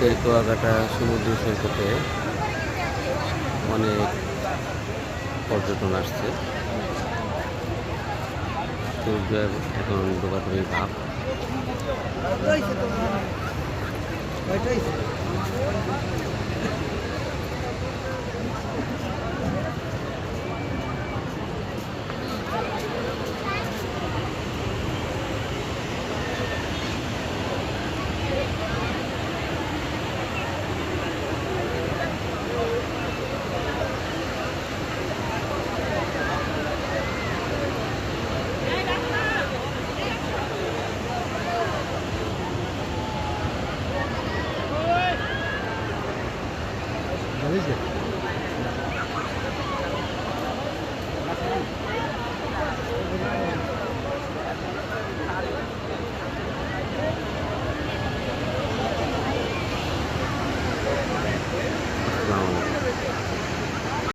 তেলকুয়াকাটা সমুদ্র সৈকতে অনেক পর্যটন আসছে। সূর্য এখন ডোবাডুবি ভাব। আসসালামু আলাইকুম।